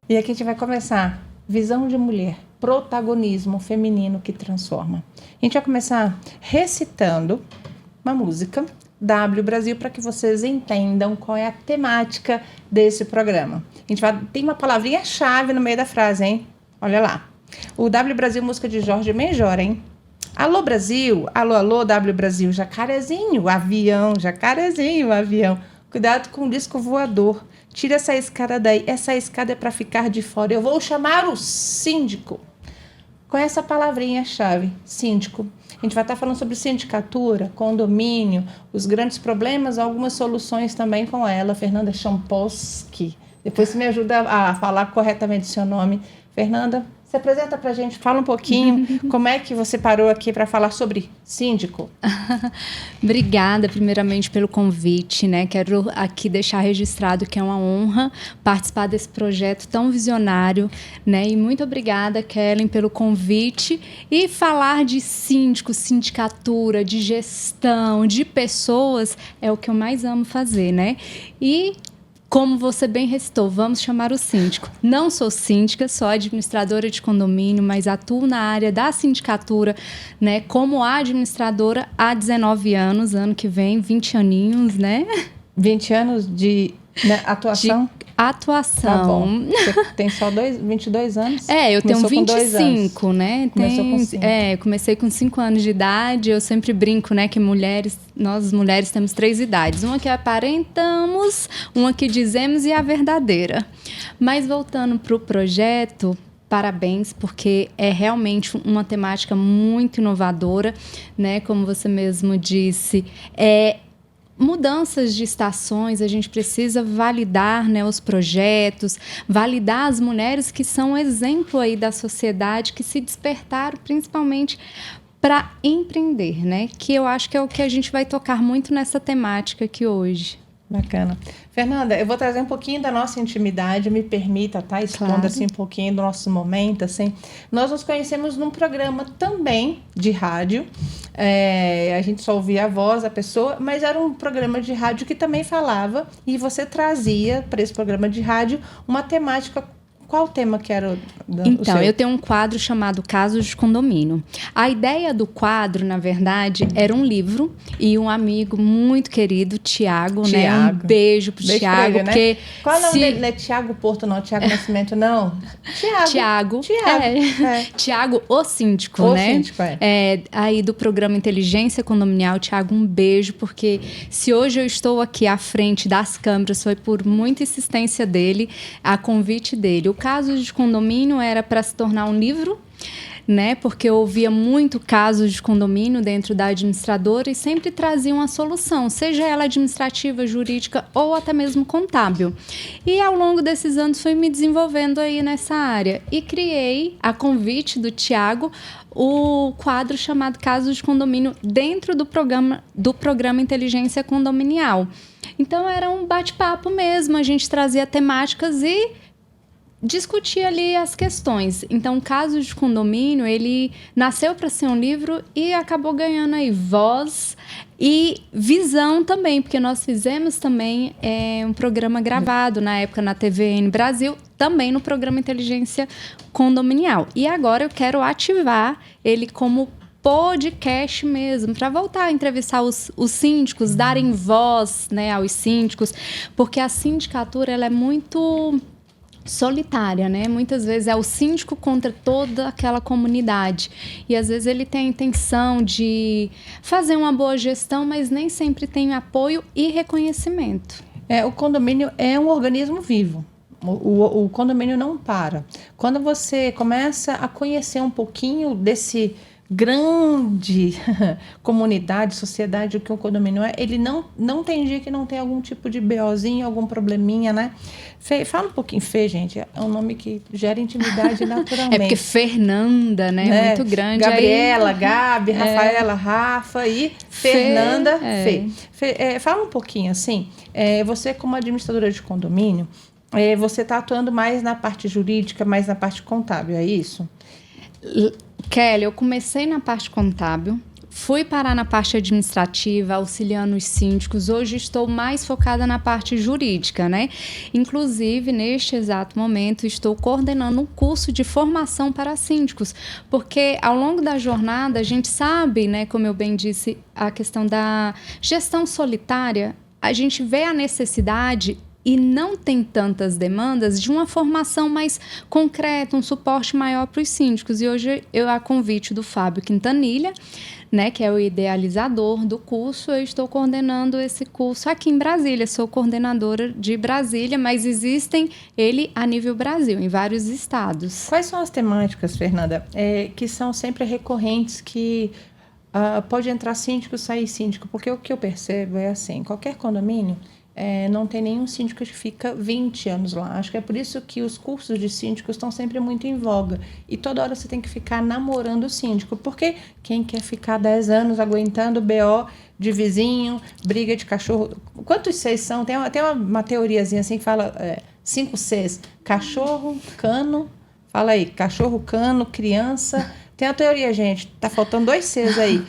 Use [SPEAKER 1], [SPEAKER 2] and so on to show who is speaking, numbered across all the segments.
[SPEAKER 1] E aqui a gente vai começar. Visão de mulher, protagonismo feminino que transforma. A gente vai começar recitando uma música, W Brasil, para que vocês entendam qual é a temática desse programa. Tem uma palavrinha-chave no meio da frase, hein? Olha lá. O W Brasil, música de Jorge Benjor, hein? Alô Brasil, alô W Brasil, jacarezinho, avião, jacarezinho, avião. Cuidado com o disco voador. Tira essa escada daí. Essa escada é para ficar de fora. Eu vou chamar o síndico. Com essa palavrinha-chave, síndico. A gente vai estar falando sobre sindicatura, condomínio, os grandes problemas, algumas soluções também com ela, Fernanda Champoski. Depois você me ajuda a falar corretamente o seu nome. Fernanda, se apresenta para a gente, fala um pouquinho como é que você parou aqui para falar sobre síndico.
[SPEAKER 2] Obrigada, primeiramente, pelo convite, né? Quero aqui deixar registrado que é uma honra participar desse projeto tão visionário, né? E muito obrigada, Kellen, pelo convite. E falar de síndico, sindicatura, de gestão, de pessoas, é o que eu mais amo fazer, né? E como você bem recitou, vamos chamar o síndico. Não sou síndica, sou administradora de condomínio, mas atuo na área da sindicatura, né, como administradora há 19 anos, ano que vem, 20 aninhos, né?
[SPEAKER 1] 20 anos de atuação?
[SPEAKER 2] De atuação.
[SPEAKER 1] Tá bom. Você tem só 22 anos?
[SPEAKER 2] Eu tenho 25, né?
[SPEAKER 1] Começou com 5.
[SPEAKER 2] Comecei com 5 anos de idade. Eu sempre brinco, né, que nós mulheres temos 3 idades. Uma que aparentamos, uma que dizemos e a verdadeira. Mas voltando para o projeto, parabéns, porque é realmente uma temática muito inovadora, né? Como você mesmo disse, mudanças de estações, a gente precisa validar, né, os projetos, validar as mulheres que são exemplo aí da sociedade, que se despertaram principalmente para empreender, né? Que eu acho que é o que a gente vai tocar muito nessa temática aqui hoje.
[SPEAKER 1] Bacana. Fernanda, eu vou trazer um pouquinho da nossa intimidade, me permita, tá? Expondo
[SPEAKER 2] Claro.
[SPEAKER 1] assim um pouquinho do nosso momento, assim. Nós nos conhecemos num programa também de rádio. A gente só ouvia a voz da pessoa, mas era um programa de rádio que também falava e você trazia para esse programa de rádio uma temática. Qual o tema que era o
[SPEAKER 2] Então,
[SPEAKER 1] seu?
[SPEAKER 2] eu tenho um quadro chamado Casos de Condomínio. A ideia do quadro, na verdade, era um livro e um amigo muito querido, Tiago, né? Um beijo pro Tiago,
[SPEAKER 1] né?
[SPEAKER 2] Porque
[SPEAKER 1] qual é o nome dele? Não é Tiago Porto, não? Tiago Nascimento, não?
[SPEAKER 2] Tiago. Tiago, o síndico,
[SPEAKER 1] o
[SPEAKER 2] né?
[SPEAKER 1] Síndico,
[SPEAKER 2] aí do programa Inteligência Condominial. Tiago, um beijo, porque se hoje eu estou aqui à frente das câmeras, foi por muita insistência dele, a convite dele. O Casos de Condomínio era para se tornar um livro, né? Porque eu ouvia muito casos de condomínio dentro da administradora e sempre trazia uma solução, seja ela administrativa, jurídica ou até mesmo contábil. E ao longo desses anos fui me desenvolvendo aí nessa área e criei, a convite do Tiago, o quadro chamado Casos de Condomínio dentro do programa Inteligência Condominial. Então era um bate-papo mesmo, a gente trazia temáticas e discutir ali as questões. Então, o Casos de Condomínio, ele nasceu para ser um livro e acabou ganhando aí voz e visão também, porque nós fizemos também um programa gravado na época na TVN Brasil, também no programa Inteligência Condominial. E agora eu quero ativar ele como podcast mesmo, para voltar a entrevistar os síndicos, darem voz, né, aos síndicos, porque a sindicatura ela é muito solitária, né? Muitas vezes é o síndico contra toda aquela comunidade. E às vezes ele tem a intenção de fazer uma boa gestão, mas nem sempre tem apoio e reconhecimento.
[SPEAKER 1] O condomínio é um organismo vivo. O condomínio não para. Quando você começa a conhecer um pouquinho desse grande comunidade, sociedade, o que o condomínio é, ele não tem dia que não tem algum tipo de BOzinho, algum probleminha, né? Fê, fala um pouquinho. Fê, gente, é um nome que gera intimidade naturalmente.
[SPEAKER 2] É porque Fernanda, né? Muito grande.
[SPEAKER 1] Gabriela, aí, Gabi, Rafaela, Rafa e Fernanda, Fê. Fê, fala um pouquinho, assim, você como administradora de condomínio, você está atuando mais na parte jurídica, mais na parte contábil, é isso?
[SPEAKER 2] Kelly, eu comecei na parte contábil, Fui parar na parte administrativa, auxiliando os síndicos. Hoje estou mais focada na parte jurídica, né? Inclusive, neste exato momento, estou coordenando um curso de formação para síndicos, porque ao longo da jornada a gente sabe, né, como eu bem disse, a questão da gestão solitária, a gente vê a necessidade e não tem tantas demandas de uma formação mais concreta, um suporte maior para os síndicos. E hoje, a convite do Fábio Quintanilha, né, que é o idealizador do curso, eu estou coordenando esse curso aqui em Brasília. Sou coordenadora de Brasília, mas existem ele a nível Brasil, em vários estados.
[SPEAKER 1] Quais são as temáticas, Fernanda, que são sempre recorrentes, que pode entrar síndico, sair síndico? Porque o que eu percebo é assim, qualquer condomínio, não tem nenhum síndico que fica 20 anos lá. Acho que é por isso que os cursos de síndicos estão sempre muito em voga. E toda hora você tem que ficar namorando o síndico. Porque quem quer ficar 10 anos aguentando BO de vizinho, briga de cachorro... Quantos Cs são? Tem uma teoriazinha assim que fala 5 Cs. Cachorro, cano... Fala aí, cachorro, cano, criança... Tem a teoria, gente. Tá faltando 2 Cs aí.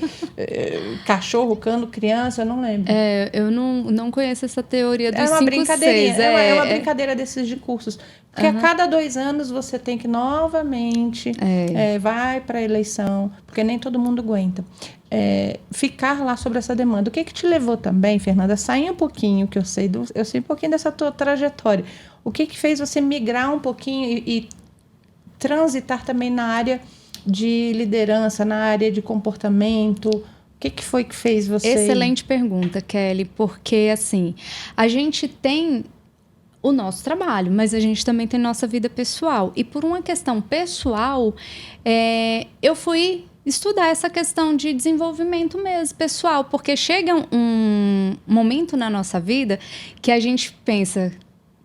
[SPEAKER 1] Cachorro, cano, criança, eu não lembro.
[SPEAKER 2] Eu não conheço essa teoria dos 5 Cs.
[SPEAKER 1] É uma brincadeira desses de cursos. Porque a cada 2 anos você tem que novamente vai para a eleição, porque nem todo mundo aguenta. Ficar lá sobre essa demanda. O que te levou também, Fernanda, a sair um pouquinho, que eu sei um pouquinho dessa tua trajetória. O que fez você migrar um pouquinho e transitar também na área de liderança, na área de comportamento? O que foi que fez você...
[SPEAKER 2] Excelente pergunta, Kelly, porque assim, a gente tem o nosso trabalho, mas a gente também tem nossa vida pessoal. E por uma questão pessoal, eu fui estudar essa questão de desenvolvimento mesmo, pessoal, porque chega um momento na nossa vida que a gente pensa,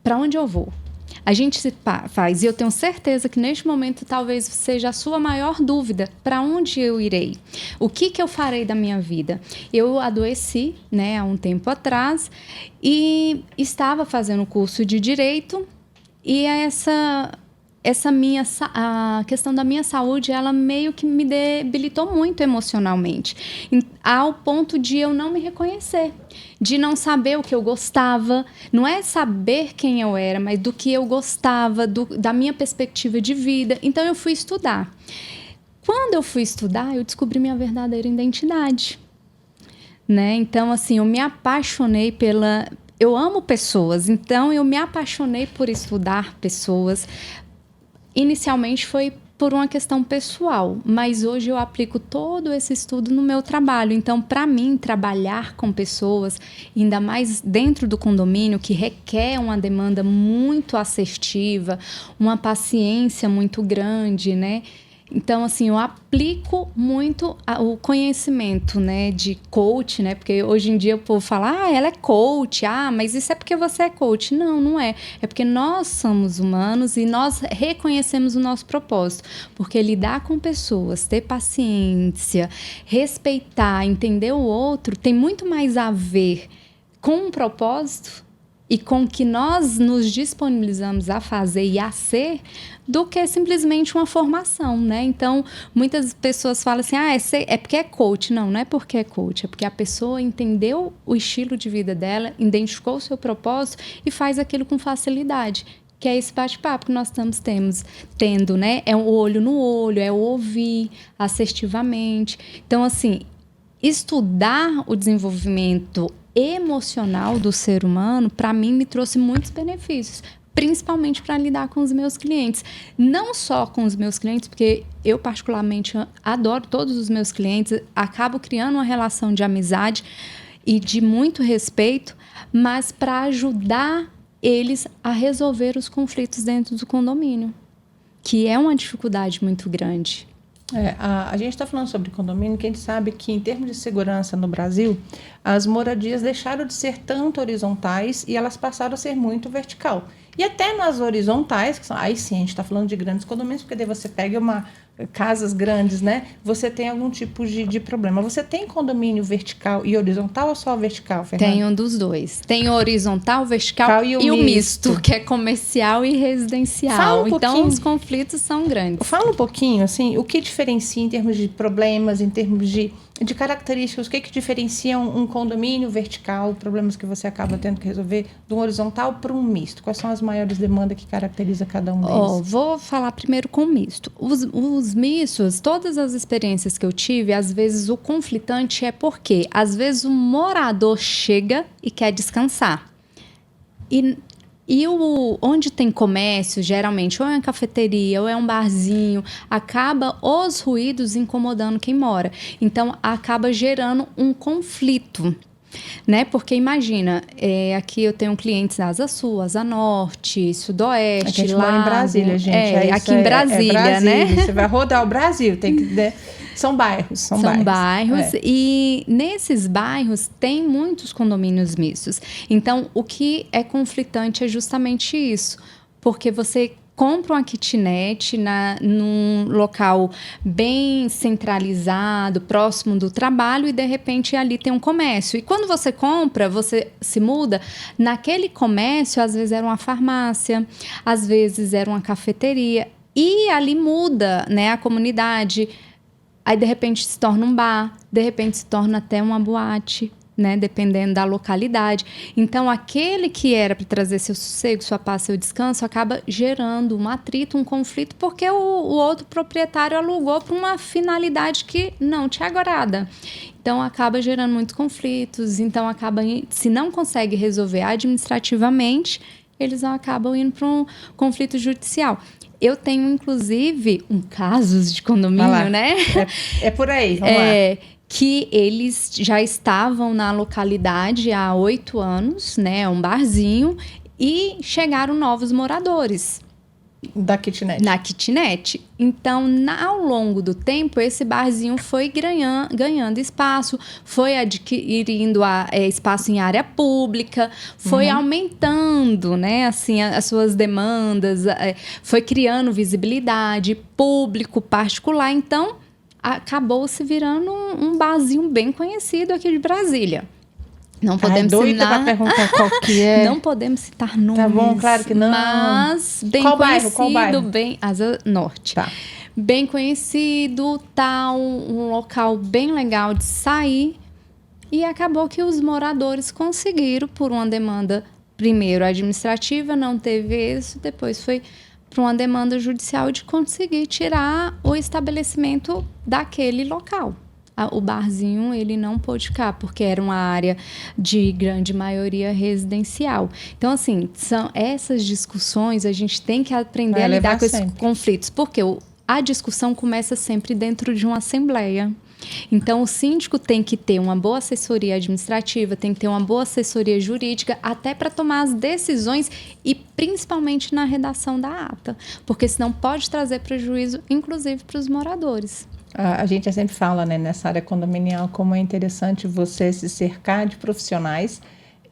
[SPEAKER 2] para onde eu vou? A gente se faz, e eu tenho certeza que neste momento talvez seja a sua maior dúvida, para onde eu irei? O que eu farei da minha vida? Eu adoeci, né, há um tempo atrás, e estava fazendo curso de Direito, e a questão da minha saúde, ela meio que me debilitou muito emocionalmente, ao ponto de eu não me reconhecer, de não saber o que eu gostava, não é saber quem eu era, mas do que eu gostava, da minha perspectiva de vida. Então eu fui estudar. Quando eu fui estudar, eu descobri minha verdadeira identidade, né? Então, assim, eu me apaixonei eu amo pessoas, então eu me apaixonei por estudar pessoas. Inicialmente foi por uma questão pessoal, mas hoje eu aplico todo esse estudo no meu trabalho. Então, para mim, trabalhar com pessoas, ainda mais dentro do condomínio, que requer uma demanda muito assertiva, uma paciência muito grande, né? Então, assim, eu aplico muito o conhecimento, né, de coach, né? Porque hoje em dia o povo fala, ela é coach, mas isso é porque você é coach. Não, não é. É porque nós somos humanos e nós reconhecemos o nosso propósito. Porque lidar com pessoas, ter paciência, respeitar, entender o outro, tem muito mais a ver com um propósito e com o que nós nos disponibilizamos a fazer e a ser, do que simplesmente uma formação, né? Então, muitas pessoas falam assim, é porque é coach. Não, não é porque é coach, é porque a pessoa entendeu o estilo de vida dela, identificou o seu propósito e faz aquilo com facilidade, que é esse bate-papo que nós estamos tendo, né? É o olho no olho, é o ouvir assertivamente. Então, assim, estudar o desenvolvimento emocional do ser humano, para mim, me trouxe muitos benefícios, principalmente para lidar com os meus clientes. Não só com os meus clientes, porque eu particularmente adoro todos os meus clientes, acabo criando uma relação de amizade e de muito respeito, mas para ajudar eles a resolver os conflitos dentro do condomínio, que é uma dificuldade muito grande.
[SPEAKER 1] A gente está falando sobre condomínio, que a gente sabe que, em termos de segurança no Brasil, as moradias deixaram de ser tanto horizontais e elas passaram a ser muito vertical. E até nas horizontais, que são, aí sim, a gente está falando de grandes condomínios, porque daí você pega casas grandes, né? Você tem algum tipo de problema. Você tem condomínio vertical e horizontal ou só vertical, Fernanda?
[SPEAKER 2] Tem um dos dois. Tem o horizontal, vertical e o misto, que é comercial e residencial. Então, os conflitos são grandes.
[SPEAKER 1] Fala um pouquinho, assim, o que diferencia em termos de problemas, em termos de de características, o que diferencia um condomínio vertical, problemas que você acaba tendo que resolver, de um horizontal para um misto? Quais são as maiores demandas que caracteriza cada um deles?
[SPEAKER 2] Vou falar primeiro com o misto. Os mistos, todas as experiências que eu tive, às vezes o conflitante é porque, às vezes, o morador chega e quer descansar. Onde tem comércio, geralmente, ou é uma cafeteria, ou é um barzinho, acaba os ruídos incomodando quem mora. Então, acaba gerando um conflito, né? Porque imagina, aqui eu tenho clientes da Asa Sul, Asa Norte, Sudoeste,
[SPEAKER 1] a gente mora em Brasília, gente.
[SPEAKER 2] Aqui em Brasília, né?
[SPEAKER 1] Você vai rodar o Brasil, tem que... São bairros.
[SPEAKER 2] São bairros. E nesses bairros tem muitos condomínios mistos. Então, o que é conflitante é justamente isso. Porque você compra uma kitnet num local bem centralizado, próximo do trabalho, e de repente ali tem um comércio. E quando você compra, você se muda, naquele comércio, às vezes era uma farmácia, às vezes era uma cafeteria, e ali muda, né, a comunidade. Aí, de repente, se torna um bar, de repente se torna até uma boate, né? Dependendo da localidade. Então, aquele que era para trazer seu sossego, sua paz, seu descanso, acaba gerando um atrito, um conflito, porque o outro proprietário alugou para uma finalidade que não te agrada. Então, acaba gerando muitos conflitos. Então, se não consegue resolver administrativamente, eles acabam indo para um conflito judicial. Eu tenho, inclusive, casos de condomínio, né?
[SPEAKER 1] É por aí, vamos lá.
[SPEAKER 2] Que eles já estavam na localidade há 8 anos, né? Um barzinho, e chegaram novos moradores.
[SPEAKER 1] Da kitnet.
[SPEAKER 2] Na kitnet. Então, ao longo do tempo, esse barzinho foi ganhando espaço, foi adquirindo espaço em área pública, foi aumentando, né, assim, as suas demandas, foi criando visibilidade, público, particular. Então, acabou se virando um barzinho bem conhecido aqui de Brasília. Não podemos
[SPEAKER 1] doida para perguntar qual que é.
[SPEAKER 2] Não podemos citar nomes.
[SPEAKER 1] Tá bom, claro que não.
[SPEAKER 2] Mas bem
[SPEAKER 1] qual
[SPEAKER 2] conhecido,
[SPEAKER 1] bairro? Qual bairro?
[SPEAKER 2] Bem Asa Norte.
[SPEAKER 1] Tá.
[SPEAKER 2] Bem conhecido, um local bem legal de sair. E acabou que os moradores conseguiram, por uma demanda, primeiro administrativa, não teve êxito, depois foi para uma demanda judicial de conseguir tirar o estabelecimento daquele local. O barzinho, ele não pôde ficar, porque era uma área de grande maioria residencial. Então, assim, são essas discussões, a gente tem que aprender a lidar com esses conflitos, porque a discussão começa sempre dentro de uma assembleia. Então, o síndico tem que ter uma boa assessoria administrativa, tem que ter uma boa assessoria jurídica, até para tomar as decisões e principalmente na redação da ata, porque senão pode trazer prejuízo, inclusive, para os moradores.
[SPEAKER 1] A gente sempre fala, né, nessa área condominial, como é interessante você se cercar de profissionais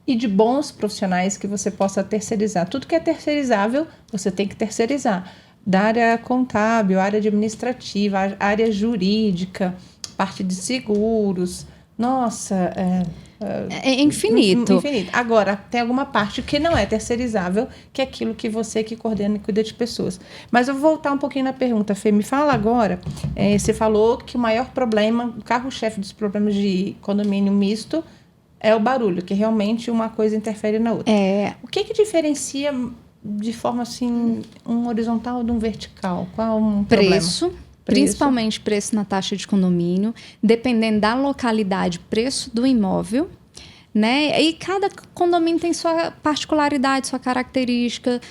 [SPEAKER 1] e de bons profissionais que você possa terceirizar. Tudo que é terceirizável, você tem que terceirizar. Da área contábil, área administrativa, área jurídica, parte de seguros. Nossa,
[SPEAKER 2] é infinito.
[SPEAKER 1] Infinito. Agora, tem alguma parte que não é terceirizável, que é aquilo que você que coordena e cuida de pessoas. Mas eu vou voltar um pouquinho na pergunta, Fê. Me fala agora, você falou que o maior problema, o carro-chefe dos problemas de condomínio misto é o barulho, que realmente uma coisa interfere na outra. O que diferencia de forma assim um horizontal de um vertical? Qual um
[SPEAKER 2] preço? Principalmente preço na taxa de condomínio, dependendo da localidade, preço do imóvel, né? E cada condomínio tem sua particularidade, sua característica.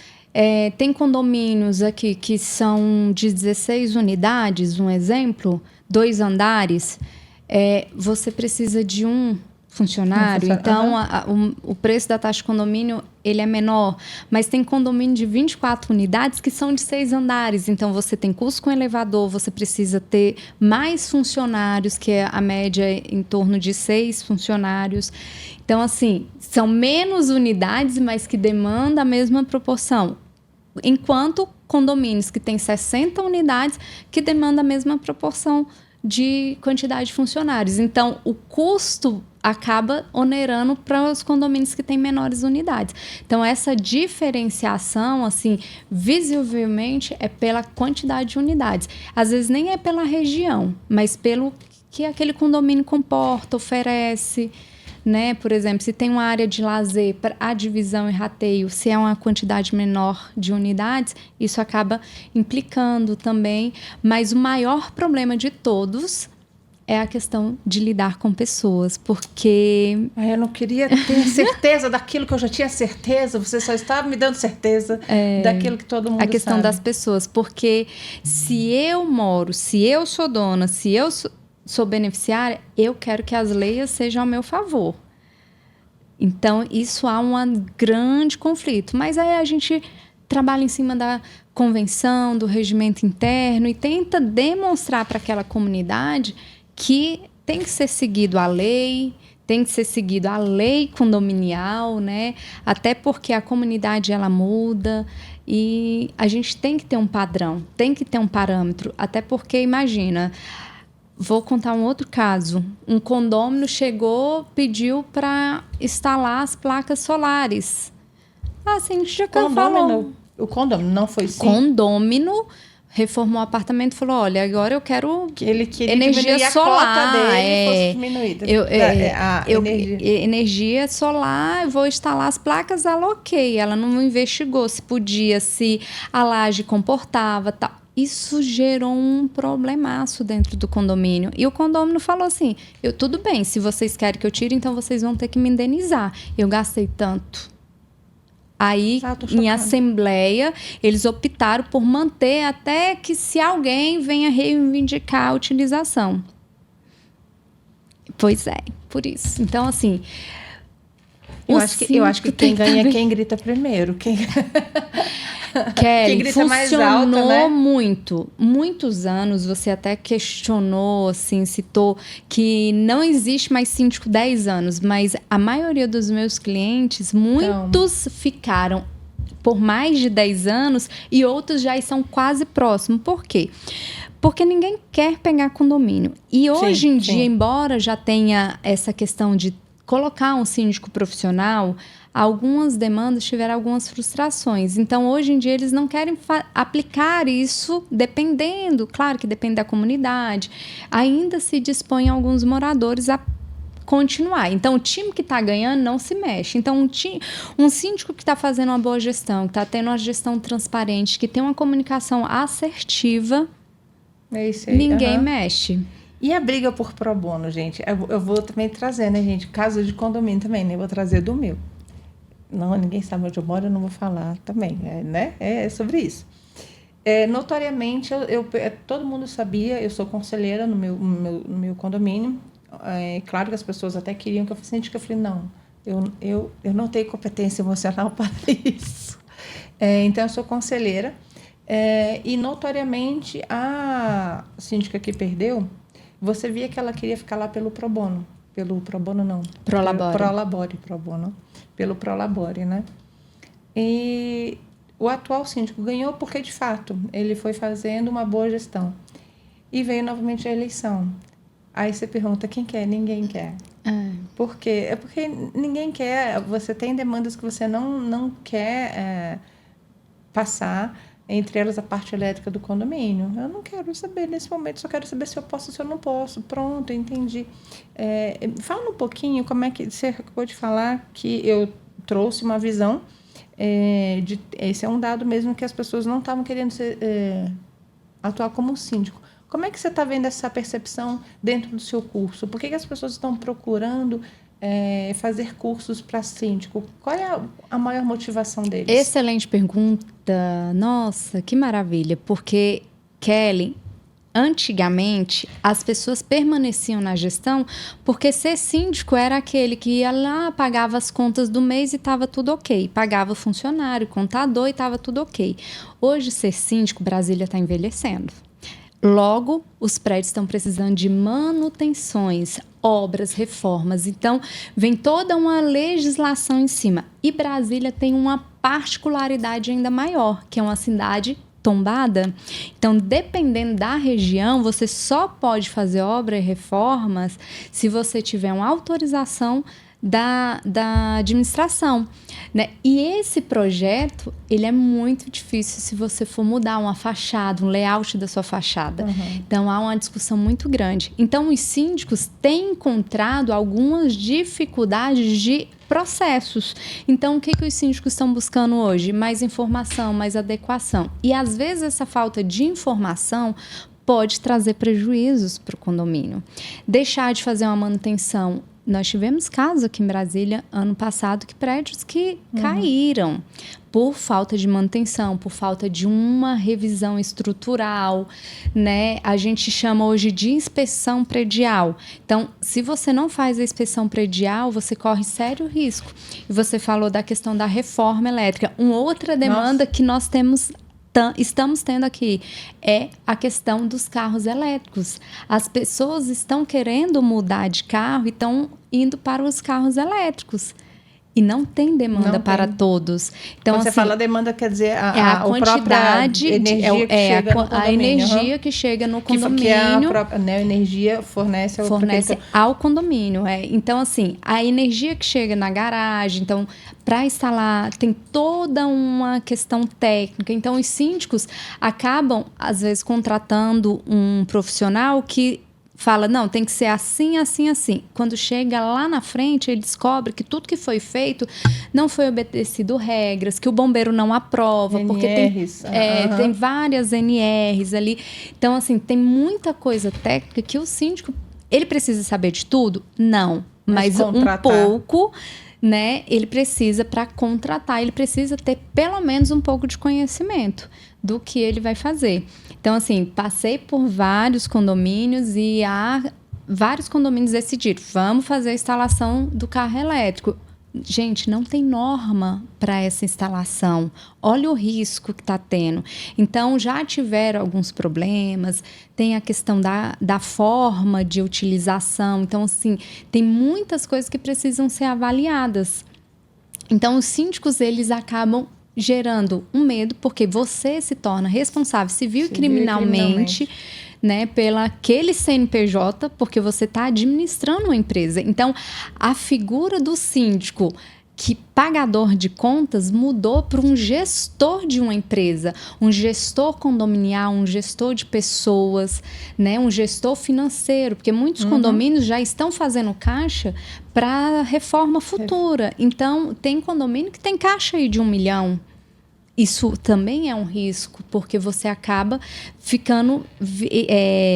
[SPEAKER 2] Tem condomínios aqui que são de 16 unidades, um exemplo, 2 andares. Você precisa de um funcionário, então o preço da taxa de condomínio ele é menor, mas tem condomínio de 24 unidades que são de 6 andares, então você tem custo com elevador, você precisa ter mais funcionários, que é a média em torno de 6 funcionários. Então, assim, são menos unidades, mas que demandam a mesma proporção. Enquanto condomínios que têm 60 unidades, que demandam a mesma proporção de quantidade de funcionários. Então, o custo acaba onerando para os condomínios que têm menores unidades. Então, essa diferenciação, assim, visivelmente, é pela quantidade de unidades. Às vezes, nem é pela região, mas pelo que aquele condomínio comporta, oferece, né? Por exemplo, se tem uma área de lazer para a divisão e rateio, se é uma quantidade menor de unidades, isso acaba implicando também. Mas o maior problema de todos é a questão de lidar com pessoas, porque...
[SPEAKER 1] Eu não queria ter certeza daquilo que eu já tinha certeza, você só estava me dando certeza daquilo que todo mundo sabe.
[SPEAKER 2] A questão das pessoas, porque se eu sou dona, se eu sou beneficiária, eu quero que as leis sejam ao meu favor. Então, isso há um grande conflito. Mas aí a gente trabalha em cima da convenção, do regimento interno e tenta demonstrar para aquela comunidade que tem que ser seguido a lei, tem que ser seguido a lei condominial, né? Até porque a comunidade, ela muda e a gente tem que ter um padrão, tem que ter um parâmetro. Até porque, imagina... Vou contar um outro caso. Um condômino chegou, pediu para instalar as placas solares. A síndica falou.
[SPEAKER 1] O condômino não foi sim?
[SPEAKER 2] Condômino reformou o apartamento e falou, olha, agora eu quero
[SPEAKER 1] ele queria
[SPEAKER 2] energia solar.
[SPEAKER 1] A cota dele fosse diminuída.
[SPEAKER 2] Energia solar, eu vou instalar as placas, aloquei. Ela não investigou se podia, se a laje comportava, tal. Isso gerou um problemaço dentro do condomínio. E o condomínio falou assim, tudo bem, se vocês querem que eu tire, então vocês vão ter que me indenizar. Eu gastei tanto. Aí, em assembleia, eles optaram por manter até que se alguém venha reivindicar a utilização. Pois é, por isso. Então, assim...
[SPEAKER 1] Eu acho que quem ganha é quem grita primeiro.
[SPEAKER 2] Kelly, funcionou muito. Muitos anos, você até questionou, assim, citou que não existe mais síndico 10 anos, mas a maioria dos meus clientes, muitos ficaram por mais de 10 anos e outros já estão quase próximos. Por quê? Porque ninguém quer pegar condomínio. E hoje em dia, embora já tenha essa questão de colocar um síndico profissional, algumas demandas tiveram algumas frustrações. Então, hoje em dia, eles não querem aplicar isso, dependendo, claro que depende da comunidade, ainda se dispõem alguns moradores a continuar. Então, o time que está ganhando não se mexe. Então, um síndico que está fazendo uma boa gestão, que está tendo uma gestão transparente, que tem uma comunicação assertiva, ninguém mexe.
[SPEAKER 1] E a briga por pro bono, gente? Eu vou também trazer, né, gente? Caso de condomínio também, né? Eu vou trazer do meu. Não, ninguém sabe onde eu moro, eu não vou falar também, né? É sobre isso. Notoriamente, todo mundo sabia, eu sou conselheira no meu condomínio. Claro que as pessoas até queriam que eu fosse síndica. Eu falei, não, eu não tenho competência emocional para isso. Então, eu sou conselheira. E, notoriamente, a síndica que perdeu, você via que ela queria ficar lá pelo pro bono. Pelo pro bono, não. Prolabore, pro bono. Pelo Prolabore, né? E o atual síndico ganhou porque, de fato, ele foi fazendo uma boa gestão. E veio novamente a eleição. Aí você pergunta, quem quer? Ninguém quer. Por quê? É porque ninguém quer. Você tem demandas que você não quer passar, entre elas a parte elétrica do condomínio. Eu não quero saber nesse momento, só quero saber se eu posso ou se eu não posso. Pronto, entendi. Fala um pouquinho como é que... Você acabou de falar que eu trouxe uma visão. Esse é um dado mesmo que as pessoas não estavam querendo atuar como síndico. Como é que você está vendo essa percepção dentro do seu curso? Por que as pessoas estão procurando fazer cursos para síndico? Qual é a maior motivação deles?
[SPEAKER 2] Excelente pergunta. Nossa, que maravilha. Porque, Kelly, antigamente, as pessoas permaneciam na gestão porque ser síndico era aquele que ia lá, pagava as contas do mês e estava tudo ok. Pagava o funcionário, contador e estava tudo ok. Hoje, ser síndico, Brasília está envelhecendo. Logo, os prédios estão precisando de manutenções, obras, reformas. Então, vem toda uma legislação em cima. E Brasília tem uma particularidade ainda maior, que é uma cidade tombada. Então, dependendo da região, você só pode fazer obras e reformas se você tiver uma autorização da administração, né? E esse projeto, ele é muito difícil se você for mudar uma fachada, um layout da sua fachada. Então, há uma discussão muito grande. Então, os síndicos têm encontrado algumas dificuldades de processos. Então, o que os síndicos estão buscando hoje? Mais informação, mais adequação. E, às vezes, essa falta de informação pode trazer prejuízos para o condomínio. Deixar de fazer uma manutenção. Nós tivemos casos aqui em Brasília, ano passado, que prédios que caíram por falta de manutenção, por falta de uma revisão estrutural, né? A gente chama hoje de inspeção predial. Então, se você não faz a inspeção predial, você corre sério risco. E você falou da questão da reforma elétrica. Uma outra demanda que nós estamos tendo aqui é a questão dos carros elétricos. As pessoas estão querendo mudar de carro e estão indo para os carros elétricos. E não tem demanda para todos. Então,
[SPEAKER 1] quando você fala demanda, quer dizer
[SPEAKER 2] a quantidade,
[SPEAKER 1] a
[SPEAKER 2] energia que chega no condomínio.
[SPEAKER 1] Que a própria energia fornece
[SPEAKER 2] ao condomínio. Então, assim, a energia que chega na garagem, então, para instalar, tem toda uma questão técnica. Então, os síndicos acabam, às vezes, contratando um profissional que fala, não, tem que ser assim, assim, assim. Quando chega lá na frente, ele descobre que tudo que foi feito não foi obedecido regras, que o bombeiro não aprova, porque tem várias NRs ali. Então, assim, tem muita coisa técnica que o síndico, ele precisa saber de tudo? Não, mas um pouco, né, ele precisa, para contratar, ele precisa ter pelo menos um pouco de conhecimento do que ele vai fazer. Então, assim, passei por vários condomínios e vários condomínios decidiram, vamos fazer a instalação do carro elétrico. Gente, não tem norma para essa instalação. Olha o risco que está tendo. Então, já tiveram alguns problemas, tem a questão da forma de utilização. Então, assim, tem muitas coisas que precisam ser avaliadas. Então, os síndicos, eles acabam gerando um medo, porque você se torna responsável civil e criminalmente, né, pela aquele CNPJ, porque você está administrando uma empresa. Então, a figura do síndico, que pagador de contas, mudou para um gestor de uma empresa, um gestor condominial, um gestor de pessoas, né, um gestor financeiro, porque muitos condomínios já estão fazendo caixa para reforma futura. Então, tem condomínio que tem caixa aí de 1 milhão. Isso também é um risco, porque você acaba ficando,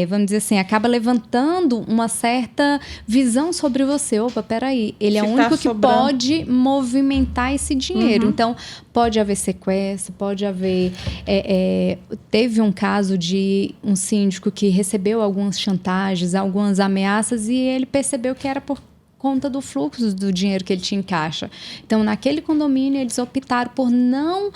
[SPEAKER 2] vamos dizer assim, acaba levantando uma certa visão sobre você. Opa, peraí, ele é o único que pode movimentar esse dinheiro. Então, pode haver sequestro, pode haver... teve um caso de um síndico que recebeu algumas chantagens, algumas ameaças, e ele percebeu que era por conta do fluxo do dinheiro que ele tinha em caixa. Então, naquele condomínio, eles optaram por não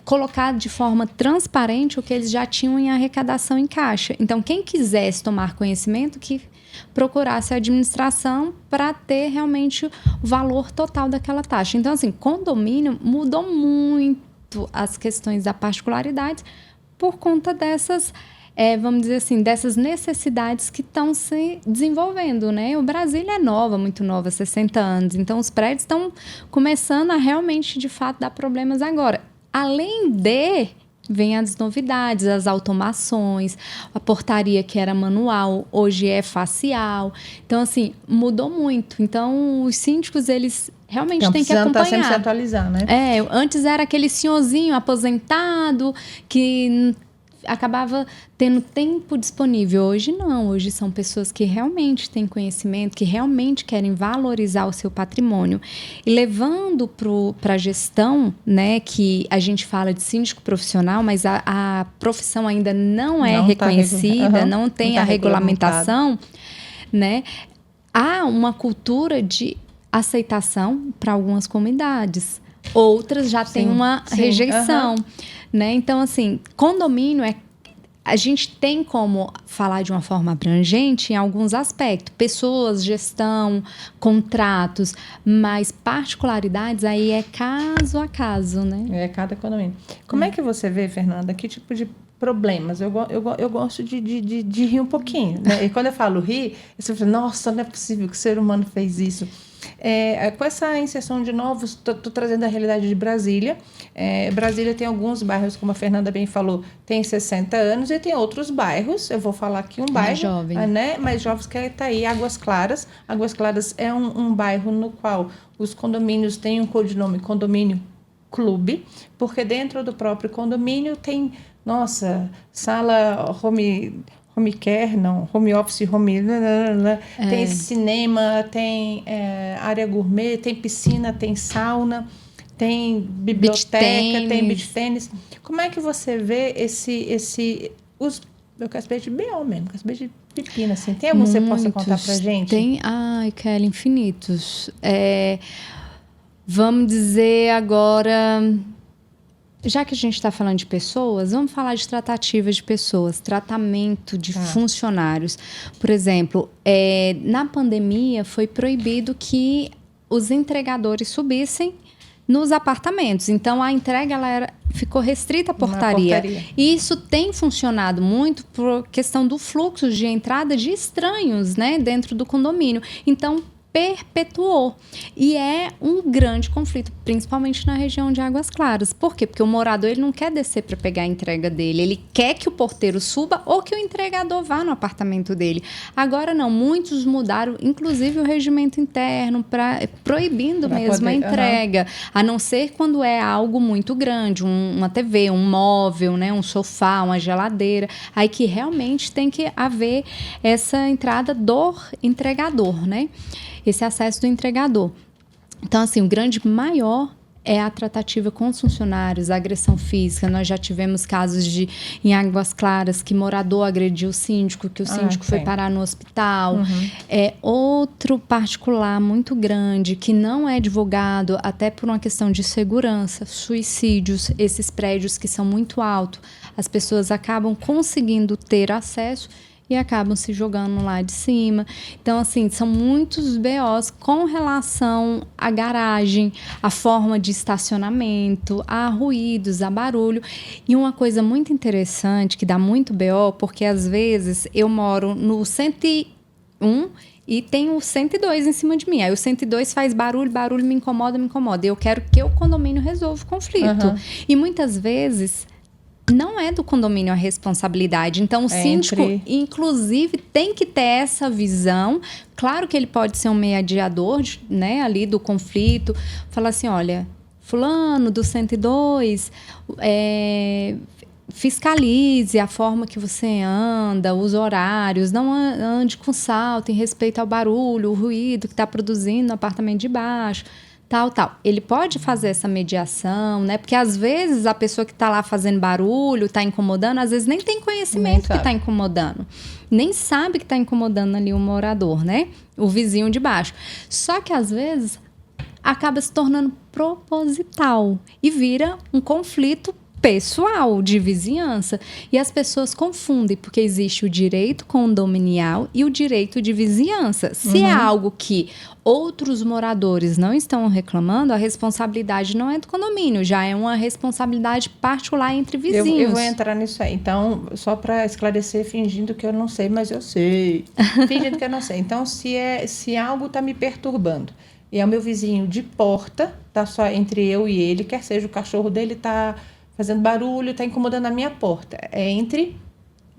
[SPEAKER 2] colocar de forma transparente o que eles já tinham em arrecadação em caixa. Então, quem quisesse tomar conhecimento, que procurasse a administração para ter realmente o valor total daquela taxa. Então, assim, condomínio mudou muito as questões da particularidade por conta dessas... vamos dizer assim, dessas necessidades que estão se desenvolvendo, né? O Brasília é muito nova, 60 anos. Então, os prédios estão começando a realmente, de fato, dar problemas agora. Além vem as novidades, as automações, a portaria que era manual, hoje é facial. Então, assim, mudou muito. Então, os síndicos, eles realmente têm que acompanhar.
[SPEAKER 1] Sempre se atualizar, né?
[SPEAKER 2] Antes era aquele senhorzinho aposentado que acabava tendo tempo disponível. Hoje não, hoje são pessoas que realmente têm conhecimento, que realmente querem valorizar o seu patrimônio. E levando para a gestão, né, que a gente fala de síndico profissional, mas a profissão ainda não é reconhecida, não tem a regulamentação, né? Há uma cultura de aceitação para algumas comunidades. Outras já têm uma rejeição. Né? Então, assim, condomínio a gente tem como falar de uma forma abrangente em alguns aspectos. Pessoas, gestão, contratos, mas particularidades aí é caso a caso, né?
[SPEAKER 1] É cada condomínio. Como é que você vê, Fernanda, que tipo de problemas? Eu gosto de rir um pouquinho, né? E quando eu falo rir, você fala, nossa, não é possível que o ser humano fez isso. Com essa inserção de novos, estou trazendo a realidade de Brasília. Brasília tem alguns bairros, como a Fernanda bem falou, tem 60 anos, e tem outros bairros, eu vou falar aqui um bairro,
[SPEAKER 2] jovem.
[SPEAKER 1] né, mais jovens, que está aí, Águas Claras. Águas Claras é um bairro no qual os condomínios têm um codinome Condomínio Clube, porque dentro do próprio condomínio tem, sala home care, não, home office, tem cinema, tem área gourmet, tem piscina, tem sauna, tem biblioteca, tem beach tênis. Como é que você vê eu quero saber de BO mesmo, quero saber de pepino, assim. Tem algum que você possa contar pra gente?
[SPEAKER 2] Tem, Kelly, infinitos. Vamos dizer agora... Já que a gente está falando de pessoas, vamos falar de tratativas de pessoas, tratamento de funcionários. Por exemplo, na pandemia foi proibido que os entregadores subissem nos apartamentos. Então, a entrega ficou restrita à portaria. E isso tem funcionado muito por questão do fluxo de entrada de estranhos, né, dentro do condomínio. Então, perpetuou. E é um grande conflito, principalmente na região de Águas Claras. Por quê? Porque o morador ele não quer descer para pegar a entrega dele. Ele quer que o porteiro suba ou que o entregador vá no apartamento dele. Agora não, muitos mudaram, inclusive o regimento interno, proibindo mesmo a entrega. A não ser quando é algo muito grande, uma TV, um móvel, né, um sofá, uma geladeira. Aí que realmente tem que haver essa entrada do entregador, né? Esse acesso do entregador. Então, assim, o grande maior é a tratativa com os funcionários, a agressão física. Nós já tivemos casos em Águas Claras que morador agrediu o síndico, que o síndico foi parar no hospital. Outro particular muito grande, que não é divulgado, até por uma questão de segurança, suicídios, esses prédios que são muito altos, as pessoas acabam conseguindo ter acesso e acabam se jogando lá de cima. Então, assim, são muitos BOs com relação à garagem, à forma de estacionamento, a ruídos, a barulho. E uma coisa muito interessante, que dá muito BO, porque às vezes eu moro no 101 e tem o 102 em cima de mim. Aí o 102 faz barulho, me incomoda. E eu quero que o condomínio resolva o conflito. E muitas vezes não é do condomínio a responsabilidade. Então, o síndico, inclusive, tem que ter essa visão. Claro que ele pode ser um mediador, né, ali do conflito. Falar assim, olha, fulano do 102, fiscalize a forma que você anda, os horários, não ande com salto em respeito ao barulho, o ruído que está produzindo no apartamento de baixo. Tal. Ele pode fazer essa mediação, né? Porque às vezes a pessoa que está lá fazendo barulho, está incomodando, às vezes nem tem conhecimento que está incomodando. Nem sabe que está incomodando ali o morador, né? O vizinho de baixo. Só que às vezes acaba se tornando proposital e vira um conflito pessoal, de vizinhança. E as pessoas confundem, porque existe o direito condominial e o direito de vizinhança. Se é algo que outros moradores não estão reclamando, a responsabilidade não é do condomínio, já é uma responsabilidade particular entre vizinhos.
[SPEAKER 1] Eu vou entrar nisso aí. Então, só para esclarecer, fingindo que eu não sei, mas eu sei. Fingindo que eu não sei. Então, se algo está me perturbando, e é o meu vizinho de porta, tá só entre eu e ele, quer seja o cachorro dele tá fazendo barulho, está incomodando a minha porta. É entre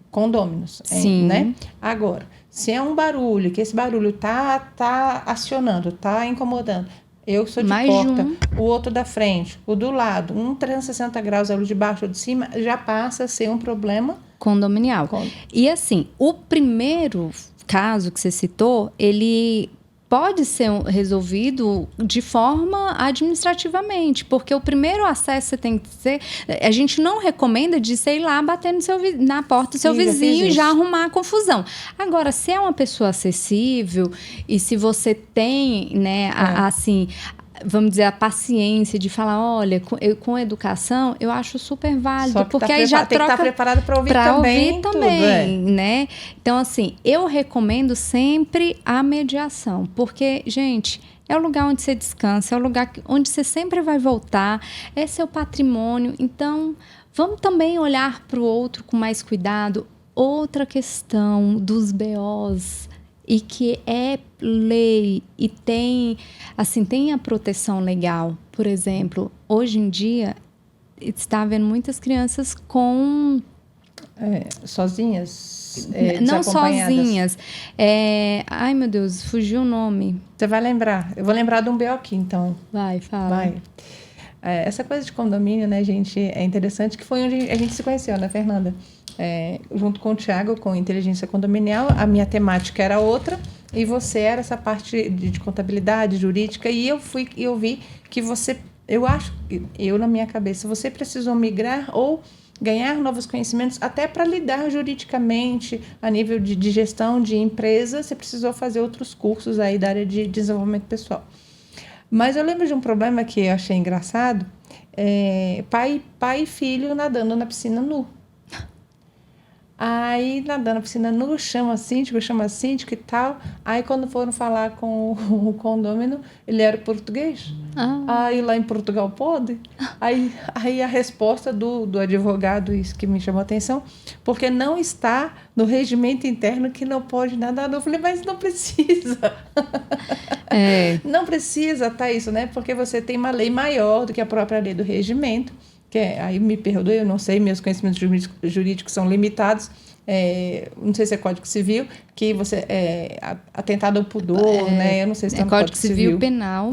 [SPEAKER 1] condôminos.
[SPEAKER 2] Sim.
[SPEAKER 1] Né? Agora, se é um barulho, que esse barulho tá acionando, tá incomodando, eu que sou de porta, o outro da frente, o do lado, 360 graus, o de baixo ou de cima, já passa a ser um problema
[SPEAKER 2] condominial. E assim, o primeiro caso que você citou, ele pode ser resolvido de forma administrativamente, porque o primeiro acesso você tem que ser... A gente não recomenda de você ir lá bater na porta do seu vizinho e já arrumar a confusão. Agora, se é uma pessoa acessível e se você tem, né, assim... Vamos dizer, a paciência de falar, olha, com educação, eu acho super válido.
[SPEAKER 1] Só que
[SPEAKER 2] porque aí já
[SPEAKER 1] tem que estar preparado para ouvir também.
[SPEAKER 2] Né? Então, assim, eu recomendo sempre a mediação. Porque, gente, é o lugar onde você descansa, é o lugar onde você sempre vai voltar, é seu patrimônio. Então, vamos também olhar para o outro com mais cuidado. Outra questão dos BOs e que é lei e tem a proteção legal. Por exemplo, hoje em dia está havendo muitas crianças com
[SPEAKER 1] sozinhas,
[SPEAKER 2] não
[SPEAKER 1] desacompanhadas.
[SPEAKER 2] sozinhas. Ai, meu Deus, fugiu o nome.
[SPEAKER 1] Você vai lembrar. Eu vou lembrar de um BO aqui, então.
[SPEAKER 2] Vai, fala.
[SPEAKER 1] Vai. Essa coisa de condomínio, né, gente, é interessante, que foi onde a gente se conheceu, né, Fernanda? Junto com o Thiago, com inteligência condominial, a minha temática era outra, e você era essa parte de contabilidade, jurídica, e eu vi que você, na minha cabeça, você precisou migrar ou ganhar novos conhecimentos, até para lidar juridicamente, a nível de gestão de empresa, você precisou fazer outros cursos aí da área de desenvolvimento pessoal. Mas eu lembro de um problema que eu achei engraçado, pai e filho nadando na piscina nu. Aí, nadando na piscina nu, chama a síndico e tal. Aí, quando foram falar com o condômino, ele era português. Aí, lá em Portugal, pode? Aí a resposta do advogado, isso que me chamou a atenção, porque não está no regimento interno que não pode nadar nu. Eu falei, mas não precisa. Não precisa, tá isso, né? Porque você tem uma lei maior do que a própria lei do regimento, aí me perdoe, eu não sei, meus conhecimentos jurídicos são limitados, não sei se é Código Civil, que você atentado ao pudor, né? Eu não sei se
[SPEAKER 2] é Código Civil Penal.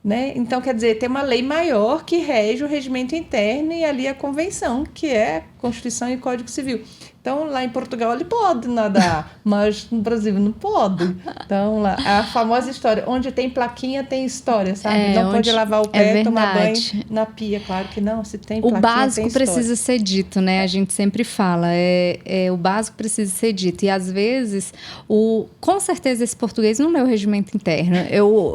[SPEAKER 1] Né? Então, quer dizer, tem uma lei maior que rege o regimento interno e ali a convenção, que é Constituição e Código Civil. Então, lá em Portugal ele pode nadar, mas no Brasil não pode. Então, lá, a famosa história, onde tem plaquinha tem história, sabe? Não pode lavar o pé, tomar banho na pia, claro que não, se tem plaquinha,
[SPEAKER 2] o básico
[SPEAKER 1] tem história.
[SPEAKER 2] Precisa ser dito, né? A gente sempre fala, o básico precisa ser dito. E às vezes, com certeza esse português não leu o regimento interno.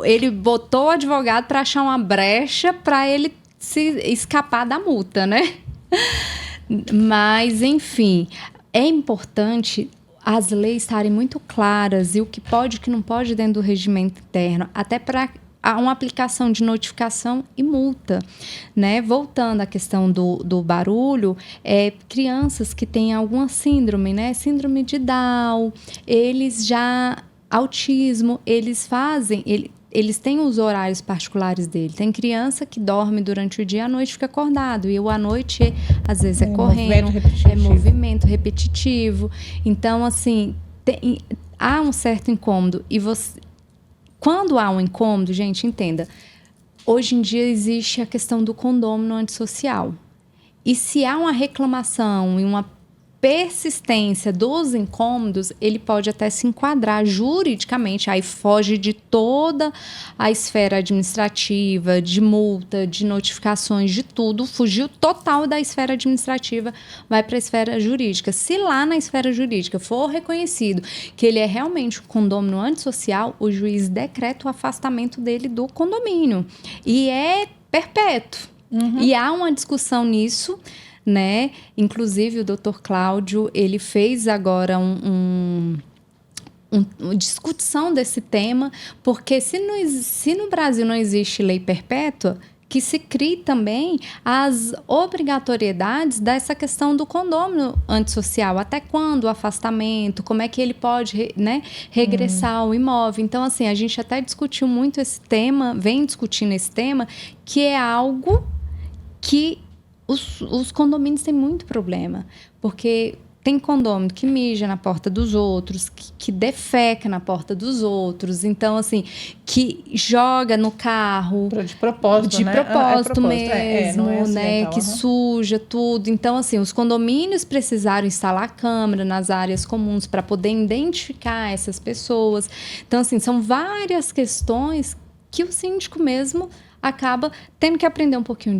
[SPEAKER 2] Ele botou o advogado para achar uma brecha para ele se escapar da multa, né? Mas, enfim, é importante as leis estarem muito claras e o que pode e o que não pode dentro do regimento interno, até para uma aplicação de notificação e multa, né? Voltando à questão do barulho, crianças que têm alguma síndrome, né? Síndrome de Down, autismo, eles têm os horários particulares dele. Tem criança que dorme durante o dia e à noite fica acordado. E à noite, às vezes, correndo, movimento repetitivo. Então, assim, há um certo incômodo. E quando há um incômodo, gente, entenda, hoje em dia existe a questão do condômino antissocial. E se há uma reclamação e uma persistência dos incômodos, ele pode até se enquadrar juridicamente, aí foge de toda a esfera administrativa, de multa, de notificações, de tudo, fugiu total da esfera administrativa, vai para a esfera jurídica. Se lá na esfera jurídica for reconhecido que ele é realmente um condômino antissocial, o juiz decreta o afastamento dele do condomínio. E é perpétuo. E há uma discussão nisso, né? Inclusive o Dr. Cláudio, ele fez agora uma discussão desse tema, porque se no Brasil não existe lei perpétua, que se crie também as obrigatoriedades dessa questão do condômino antissocial. Até quando o afastamento, como é que ele pode, né, regressar ao imóvel. Então, assim, a gente até discutiu muito esse tema, vem discutindo esse tema, que é algo que os condomínios têm muito problema, porque tem condomínio que mija na porta dos outros, que defeca na porta dos outros, então, assim, que joga no carro...
[SPEAKER 1] De propósito,
[SPEAKER 2] de
[SPEAKER 1] né?
[SPEAKER 2] propósito mesmo,
[SPEAKER 1] não é
[SPEAKER 2] né? Que suja tudo. Então, assim, os condomínios precisaram instalar câmera nas áreas comuns para poder identificar essas pessoas. Então, assim, são várias questões que o síndico mesmo acaba tendo que aprender um pouquinho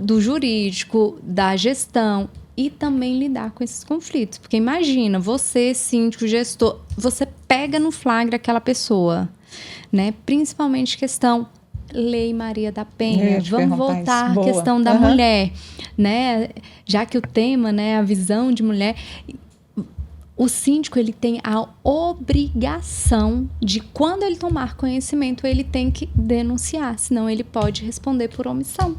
[SPEAKER 2] do jurídico, da gestão e também lidar com esses conflitos. Porque imagina, você, síndico, gestor, você pega no flagra aquela pessoa, né? Principalmente questão Lei Maria da Penha. Vamos voltar à questão da mulher, né? Já que o tema, né, a visão de mulher... O síndico, ele tem a obrigação de, quando ele tomar conhecimento, ele tem que denunciar, senão ele pode responder por omissão.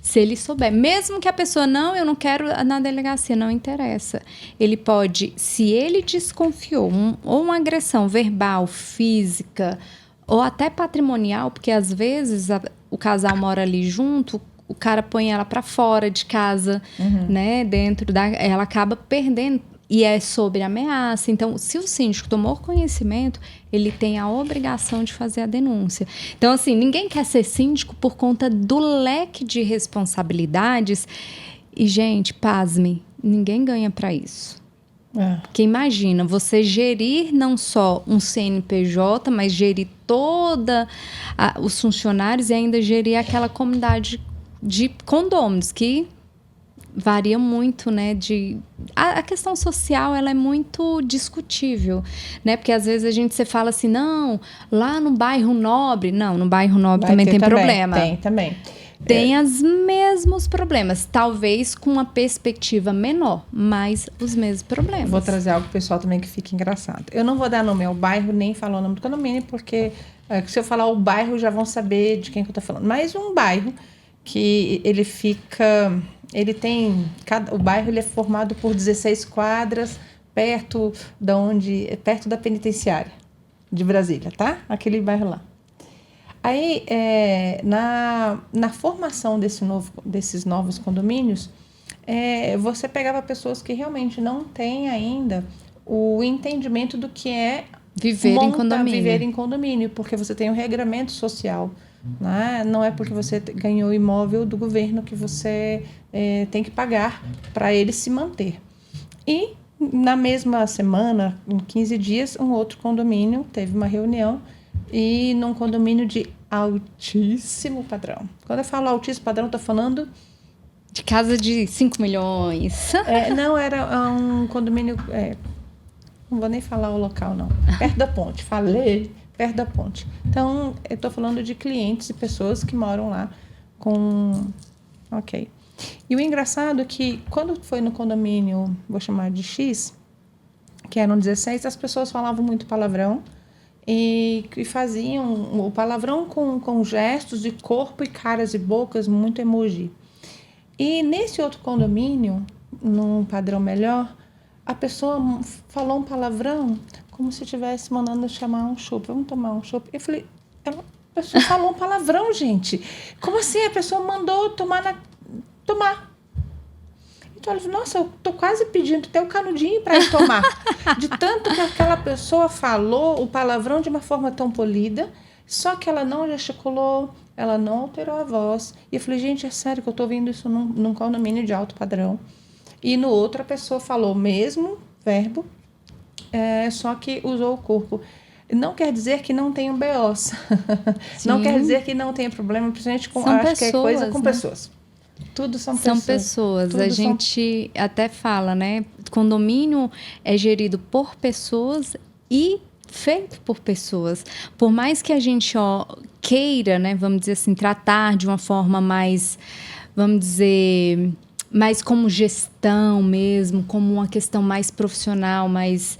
[SPEAKER 2] Se ele souber, mesmo que a pessoa, não, eu não quero na delegacia, não interessa. Ele pode, se ele desconfiou, ou uma agressão verbal, física, ou até patrimonial, porque às vezes o casal mora ali junto, o cara põe ela para fora de casa, né, ela acaba perdendo, e é sobre ameaça. Então, se o síndico tomou conhecimento, ele tem a obrigação de fazer a denúncia. Então, assim, ninguém quer ser síndico por conta do leque de responsabilidades. E, gente, pasme, ninguém ganha para isso. Porque imagina, você gerir não só um CNPJ, mas gerir toda os funcionários e ainda gerir aquela comunidade de condôminos, que varia muito, né? A questão social, ela é muito discutível, né? Porque às vezes você fala assim, não, lá no bairro Nobre... Não, no bairro Nobre também tem problema.
[SPEAKER 1] Tem também.
[SPEAKER 2] Tem os mesmos problemas, talvez com uma perspectiva menor, mas os mesmos problemas.
[SPEAKER 1] Vou trazer algo pro pessoal também que fica engraçado. Eu não vou dar nome ao bairro, nem falar o nome do condomínio, porque se eu falar o bairro, já vão saber de quem que eu tô falando. Mas um bairro que ele fica... o bairro ele é formado por 16 quadras, perto da penitenciária de Brasília, tá? Aquele bairro lá. Aí, na formação desses novos condomínios, você pegava pessoas que realmente não têm ainda o entendimento do que é viver em condomínio, porque você tem um regramento social. Né? Não é porque você ganhou imóvel do governo que você tem que pagar para ele se manter. E na mesma semana, em 15 dias, um outro condomínio teve uma reunião, e num condomínio de altíssimo padrão. Quando eu falo altíssimo padrão, estou falando
[SPEAKER 2] de casa de 5 milhões.
[SPEAKER 1] Não, era um condomínio... não vou nem falar o local, não. Perto da ponte. Perto da ponte. Então, eu estou falando de clientes e pessoas que moram lá com... Ok. E o engraçado é que, quando foi no condomínio, vou chamar de X, que eram 16, as pessoas falavam muito palavrão e faziam o palavrão com gestos de corpo e caras e bocas, muito emoji. E nesse outro condomínio, num padrão melhor, a pessoa falou um palavrão como se estivesse mandando chamar um chopp. Vamos tomar um chopp? Eu falei, a pessoa falou um palavrão, gente. Como assim? A pessoa mandou tomar. Então ela falou, nossa, eu tô quase pedindo até o canudinho para ir tomar. De tanto que aquela pessoa falou o palavrão de uma forma tão polida, só que ela não gesticulou, ela não alterou a voz. E eu falei, gente, é sério que eu tô vendo isso num condomínio de alto padrão. E no outro a pessoa falou o mesmo verbo, só que usou o corpo. Não quer dizer que não tenha BOs. Não quer dizer que não tenha problema, principalmente com que é coisa com pessoas. Tudo são pessoas.
[SPEAKER 2] São pessoas. A gente até fala, né? Condomínio é gerido por pessoas e feito por pessoas. Por mais que a gente queira, né, vamos dizer assim, tratar de uma forma mais, vamos dizer, mais como gestão mesmo, como uma questão mais profissional, mais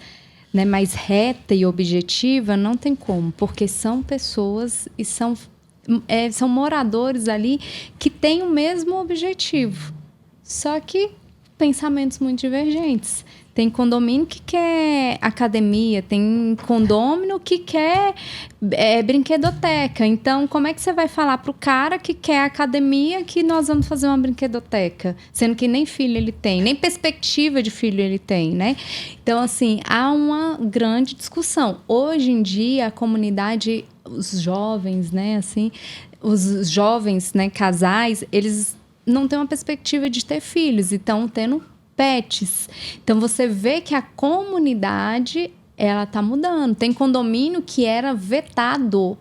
[SPEAKER 2] reta e objetiva, não tem como, porque são pessoas e são moradores ali que têm o mesmo objetivo, só que pensamentos muito divergentes. Tem condomínio que quer academia, tem condomínio que quer brinquedoteca. Então, como é que você vai falar para o cara que quer academia que nós vamos fazer uma brinquedoteca? Sendo que nem filho ele tem, nem perspectiva de filho ele tem, né? Então, assim, há uma grande discussão. Hoje em dia, a comunidade, os jovens, né, assim, os jovens, né, casais, eles não têm uma perspectiva de ter filhos e estão tendo pets. Então, você vê que a comunidade, ela tá mudando. Tem condomínio que era vetado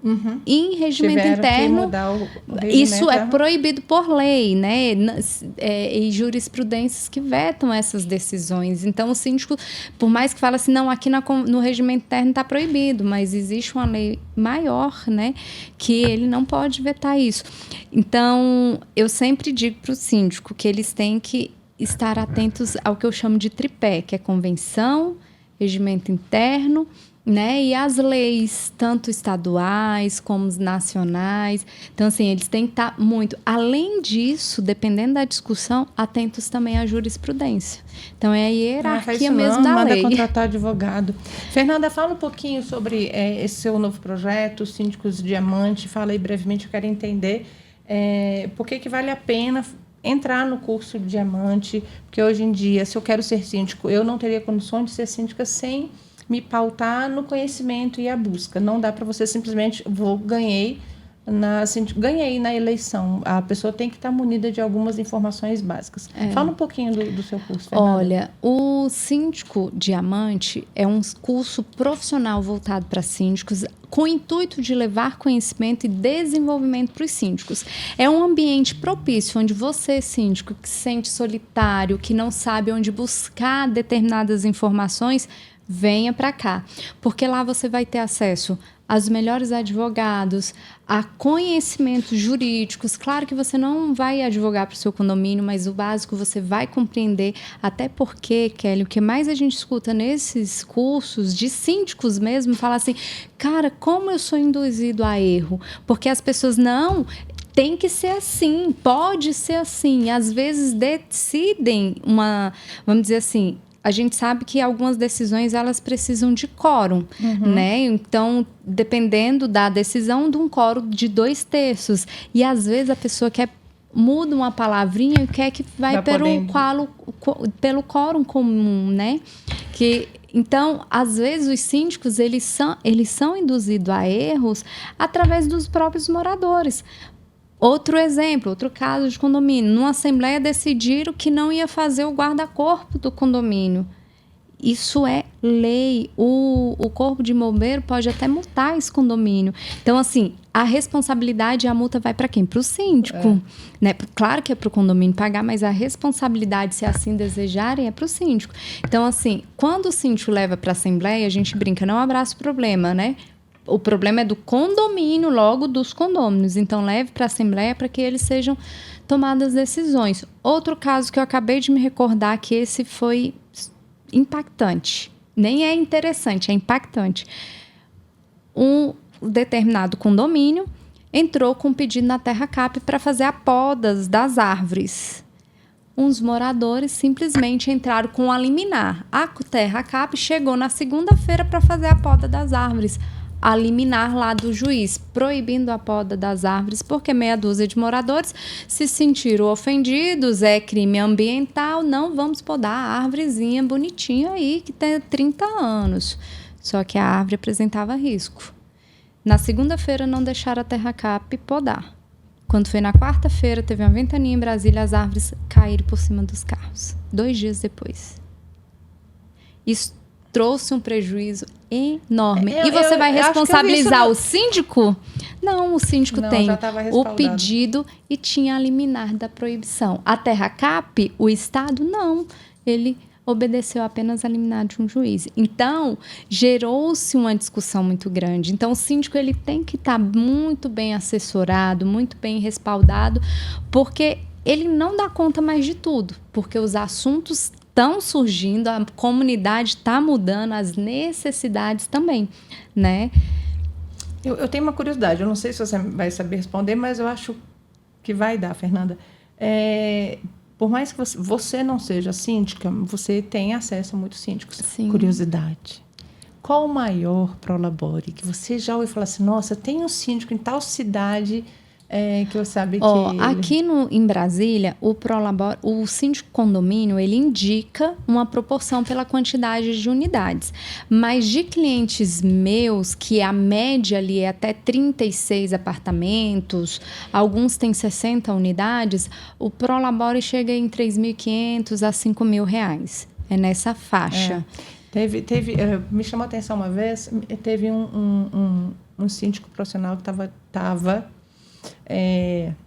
[SPEAKER 2] em regimento interno. Que mudar o regimento. Isso é proibido por lei, né? E jurisprudências que vetam essas decisões. Então, o síndico, por mais que fale assim, não, aqui no regimento interno está proibido, mas existe uma lei maior, né? Que ele não pode vetar isso. Então, eu sempre digo para o síndico que eles têm que estar atentos ao que eu chamo de tripé, que é convenção, regimento interno, né? E as leis, tanto estaduais como nacionais. Então, assim, eles têm que estar muito. Além disso, dependendo da discussão, atentos também à jurisprudência. Então, é a hierarquia mesmo da
[SPEAKER 1] manda
[SPEAKER 2] lei.
[SPEAKER 1] contratar advogado. Fernanda, fala um pouquinho sobre esse seu novo projeto, Síndicos Diamante. Fala aí brevemente, eu quero entender por que vale a pena entrar no curso de Diamante, porque hoje em dia, se eu quero ser síndico, eu não teria condições de ser síndica sem me pautar no conhecimento e a busca. Não dá para você simplesmente, ganhei na eleição. A pessoa tem que estar munida de algumas informações básicas. Fala um pouquinho do seu curso, Fernanda.
[SPEAKER 2] Olha, o Síndico Diamante é um curso profissional voltado para síndicos, com o intuito de levar conhecimento e desenvolvimento para os síndicos. É um ambiente propício onde você, síndico, que se sente solitário, que não sabe onde buscar determinadas informações, venha para cá, porque lá você vai ter acesso aos melhores advogados, a conhecimentos jurídicos. Claro que você não vai advogar para o seu condomínio, mas o básico você vai compreender, até porque, Kelly, o que mais a gente escuta nesses cursos de síndicos mesmo, fala assim, cara, como eu sou induzido a erro? Porque as pessoas não... Tem que ser assim, pode ser assim. Às vezes decidem vamos dizer assim, a gente sabe que algumas decisões elas precisam de quórum, né? Então, dependendo da decisão, de um quórum de 2/3. E às vezes a pessoa muda uma palavrinha e quer que vai pelo quórum comum, né? Então, às vezes os síndicos eles são induzidos a erros através dos próprios moradores. Outro exemplo, outro caso de condomínio. Numa assembleia decidiram que não ia fazer o guarda-corpo do condomínio. Isso é lei. O corpo de bombeiro pode até multar esse condomínio. Então, assim, a responsabilidade e a multa vai para quem? Para o síndico. Né? Claro que é para o condomínio pagar, mas a responsabilidade, se assim desejarem, é para o síndico. Então, assim, quando o síndico leva para a assembleia, a gente brinca, não abraça o problema, né? O problema é do condomínio, logo dos condôminos. Então, leve para a Assembleia para que eles sejam tomadas decisões. Outro caso que eu acabei de me recordar, que esse foi impactante. Nem é interessante, é impactante. Um determinado condomínio entrou com um pedido na Terra Cap para fazer a poda das árvores. Uns moradores simplesmente entraram com a liminar. A Terra Cap chegou na segunda-feira para fazer a poda das árvores. A liminar lá do juiz, proibindo a poda das árvores, porque meia dúzia de moradores se sentiram ofendidos, é crime ambiental, não vamos podar a árvorezinha bonitinha aí, que tem 30 anos. Só que a árvore apresentava risco. Na segunda-feira não deixaram a Terra Cap podar. Quando foi na quarta-feira, teve uma ventania em Brasília, as árvores caíram por cima dos carros. 2 dias depois. Isso trouxe um prejuízo enorme. E você vai responsabilizar o síndico? Não, o síndico tem o pedido e tinha a liminar da proibição. A Terra Cap, o Estado, não. Ele obedeceu apenas a liminar de um juiz. Então, gerou-se uma discussão muito grande. Então, o síndico ele tem que estar muito bem assessorado, muito bem respaldado, porque ele não dá conta mais de tudo, porque os assuntos estão surgindo, a comunidade está mudando, as necessidades também, né?
[SPEAKER 1] Eu tenho uma curiosidade, eu não sei se você vai saber responder, mas eu acho que vai dar, Fernanda. Por mais que você não seja síndica, você tem acesso a muitos síndicos.
[SPEAKER 2] Sim.
[SPEAKER 1] Curiosidade. Qual o maior prolabore que você já ouviu falar assim, nossa, tem um síndico em tal cidade que eu sabe que...
[SPEAKER 2] Aqui em Brasília, o síndico condomínio, ele indica uma proporção pela quantidade de unidades. Mas de clientes meus, que a média ali é até 36 apartamentos, alguns têm 60 unidades, o prolabore chega em R$3.500 a R$5.000. É nessa faixa.
[SPEAKER 1] Me chamou a atenção uma vez, teve um síndico profissional que estava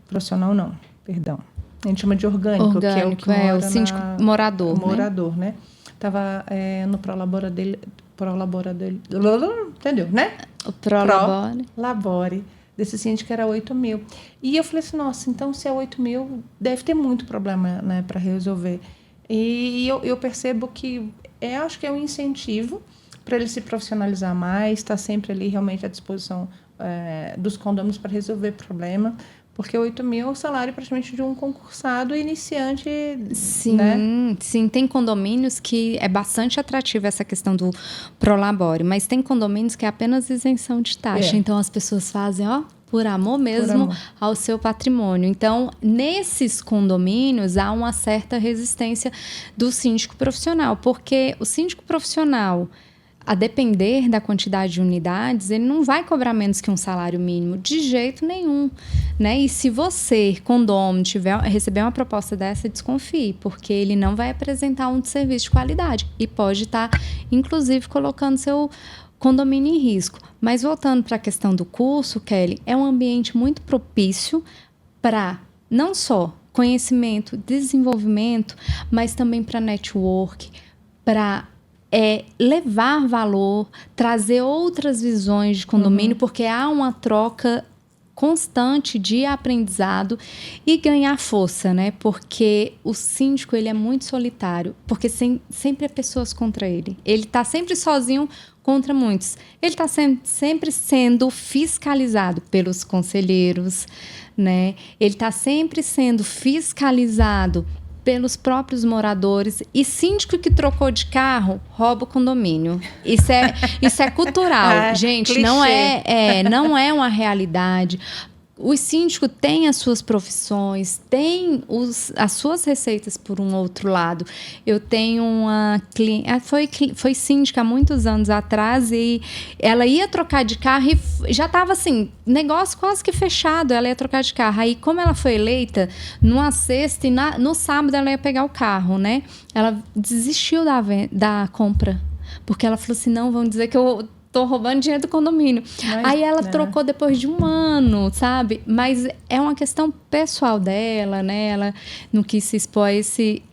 [SPEAKER 1] profissional não, perdão. A gente chama de orgânico, que é o que mora
[SPEAKER 2] o síndico morador,
[SPEAKER 1] morador, né? Estava no prolabore dele, entendeu, né?
[SPEAKER 2] O prolabore
[SPEAKER 1] desse síndico era 8.000. E eu falei assim, nossa, então se é 8.000, deve ter muito problema, né, para resolver. E eu percebo que acho que é um incentivo para ele se profissionalizar mais, está sempre ali realmente à disposição dos condôminos para resolver problema. Porque 8 mil é o salário praticamente de um concursado iniciante,
[SPEAKER 2] Sim,
[SPEAKER 1] né?
[SPEAKER 2] sim, tem condomínios que é bastante atrativa essa questão do Prolabore, mas tem condomínios que é apenas isenção de taxa. Então, as pessoas fazem, por amor mesmo ao seu patrimônio. Então, nesses condomínios, há uma certa resistência do síndico profissional, porque o síndico profissional, a depender da quantidade de unidades, ele não vai cobrar menos que um salário mínimo, de jeito nenhum, né? E se você, condômino, receber uma proposta dessa, desconfie, porque ele não vai apresentar um serviço de qualidade e pode estar, inclusive, colocando seu condomínio em risco. Mas voltando para a questão do curso, Kelly, é um ambiente muito propício para não só conhecimento, desenvolvimento, mas também para network, para levar valor, trazer outras visões de condomínio, porque há uma troca constante de aprendizado e ganhar força, né? Porque o síndico, ele é muito solitário, porque sempre há pessoas contra ele. Ele está sempre sozinho contra muitos. Ele está sempre sendo fiscalizado pelos conselheiros, né? Ele está sempre sendo fiscalizado pelos próprios moradores, e síndico que trocou de carro rouba o condomínio. Isso é cultural, gente,
[SPEAKER 1] clichê.
[SPEAKER 2] não é uma realidade. O síndico tem as suas profissões, tem as suas receitas por um outro lado. Eu tenho uma cliente, foi síndica há muitos anos atrás, e ela ia trocar de carro e já estava assim, negócio quase que fechado, ela ia trocar de carro. Aí, como ela foi eleita, numa sexta e no sábado ela ia pegar o carro, né? Ela desistiu da compra, porque ela falou assim, não, vão dizer que eu tô roubando dinheiro do condomínio. Aí ela trocou depois de um ano, sabe? Mas é uma questão pessoal dela, né? Ela não quis se expor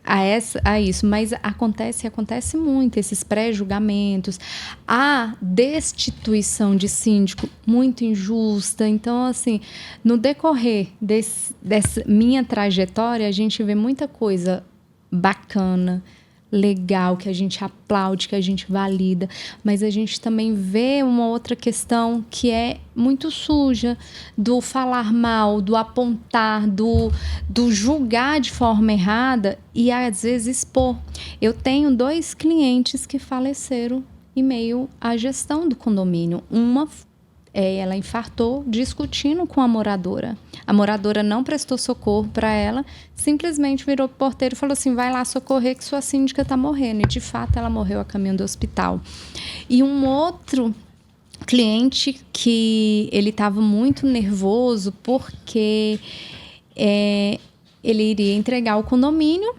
[SPEAKER 2] a isso. Mas acontece muito, esses pré-julgamentos. A destituição de síndico muito injusta. Então, assim, no decorrer dessa minha trajetória, a gente vê muita coisa bacana, legal, que a gente aplaude, que a gente valida, mas a gente também vê uma outra questão que é muito suja, do falar mal, do apontar, do julgar de forma errada e às vezes expor. Eu tenho 2 clientes que faleceram em meio à gestão do condomínio. Ela infartou discutindo com a moradora. A moradora não prestou socorro para ela, simplesmente virou pro porteiro e falou assim, vai lá socorrer que sua síndica está morrendo. E, de fato, ela morreu a caminho do hospital. E um outro cliente que ele estava muito nervoso porque ele iria entregar o condomínio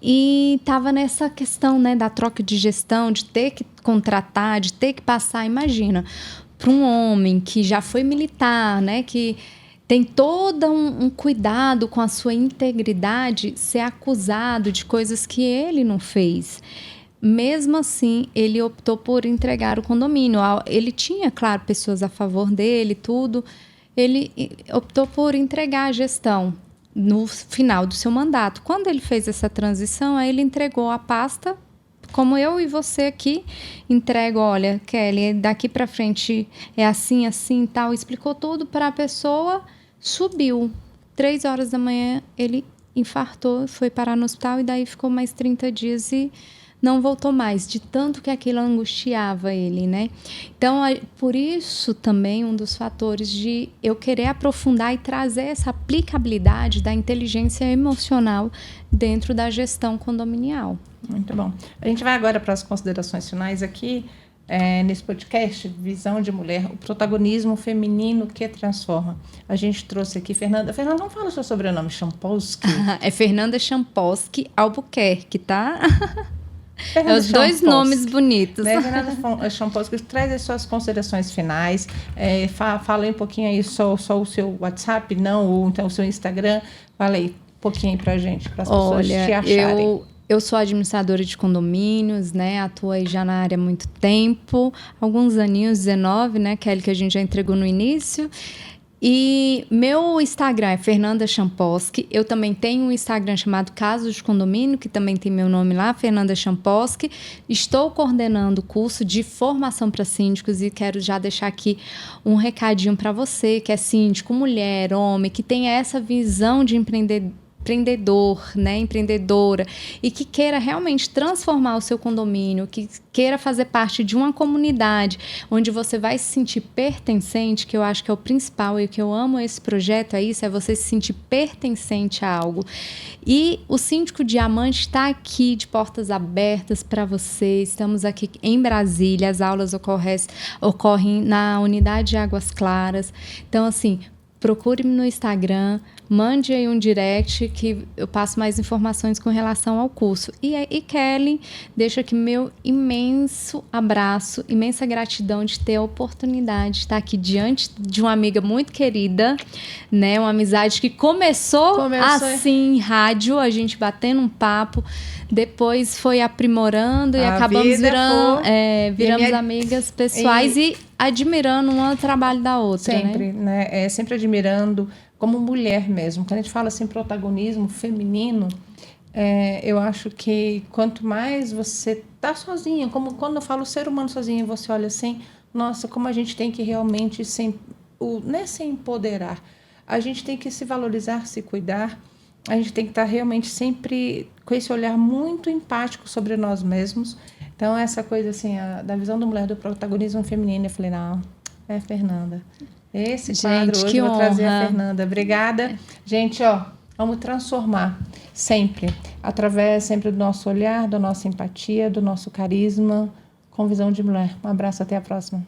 [SPEAKER 2] e estava nessa questão, né, da troca de gestão, de ter que contratar, de ter que passar, imagina, para um homem que já foi militar, né, que tem todo um cuidado com a sua integridade, ser acusado de coisas que ele não fez. Mesmo assim, ele optou por entregar o condomínio. Ele tinha, claro, pessoas a favor dele, tudo. Ele optou por entregar a gestão no final do seu mandato. Quando ele fez essa transição, aí ele entregou a pasta, como eu e você aqui entrego, olha, Kelly, daqui para frente é assim, assim, tal. Explicou tudo para a pessoa, subiu. 3 horas da manhã ele infartou, foi parar no hospital e daí ficou mais 30 dias e não voltou mais, de tanto que aquilo angustiava ele, né? Então, por isso também um dos fatores de eu querer aprofundar e trazer essa aplicabilidade da inteligência emocional dentro da gestão condominial.
[SPEAKER 1] Muito bom. A gente vai agora para as considerações finais aqui, nesse podcast, Visão de Mulher, o protagonismo feminino que transforma. A gente trouxe aqui Fernanda. Fernanda, não fala o seu sobrenome, Champowski.
[SPEAKER 2] É Fernanda Champowski Albuquerque, tá?
[SPEAKER 1] Fernanda
[SPEAKER 2] os 2 nomes bonitos.
[SPEAKER 1] Né? Fernanda Champowski, traz as suas considerações finais. Fala aí um pouquinho aí, só o seu WhatsApp, não, ou então o seu Instagram. Fala aí um pouquinho pra gente, para as pessoas te acharem.
[SPEAKER 2] Eu sou administradora de condomínios, né? Atuo aí já na área há muito tempo. Alguns aninhos, 19, né? Que a gente já entregou no início. E meu Instagram é Fernanda Champoski. Eu também tenho um Instagram chamado Casos de Condomínio, que também tem meu nome lá, Fernanda Champoski. Estou coordenando o curso de formação para síndicos e quero já deixar aqui um recadinho para você, que é síndico, mulher, homem, que tem essa visão de empreendedor, né, empreendedora, e que queira realmente transformar o seu condomínio, que queira fazer parte de uma comunidade onde você vai se sentir pertencente, que eu acho que é o principal e o que eu amo esse projeto é isso, é você se sentir pertencente a algo. E o Síndico Diamante está aqui de portas abertas para você. Estamos aqui em Brasília, as aulas ocorrem na unidade de Águas Claras. Então, assim, procure-me no Instagram, mande aí um direct que eu passo mais informações com relação ao curso. E Kelly, deixo aqui meu imenso abraço, imensa gratidão de ter a oportunidade de estar aqui diante de uma amiga muito querida, né? Uma amizade que começou assim, em rádio, a gente batendo um papo, depois foi aprimorando e acabamos viramos amigas pessoais e admirando um trabalho da outra,
[SPEAKER 1] sempre, né? Sempre admirando como mulher mesmo. Quando a gente fala assim, protagonismo feminino, eu acho que quanto mais você tá sozinha, como quando eu falo ser humano sozinho, você olha assim, nossa, como a gente tem que realmente não é se empoderar, a gente tem que se valorizar, se cuidar, a gente tem que estar realmente sempre com esse olhar muito empático sobre nós mesmos. Então, essa coisa assim, da visão da mulher, do protagonismo feminino, eu falei, não, é a Fernanda. Esse quadro hoje eu vou trazer a Fernanda. Obrigada. Gente, vamos transformar sempre, através sempre do nosso olhar, da nossa empatia, do nosso carisma, com visão de mulher. Um abraço, até a próxima.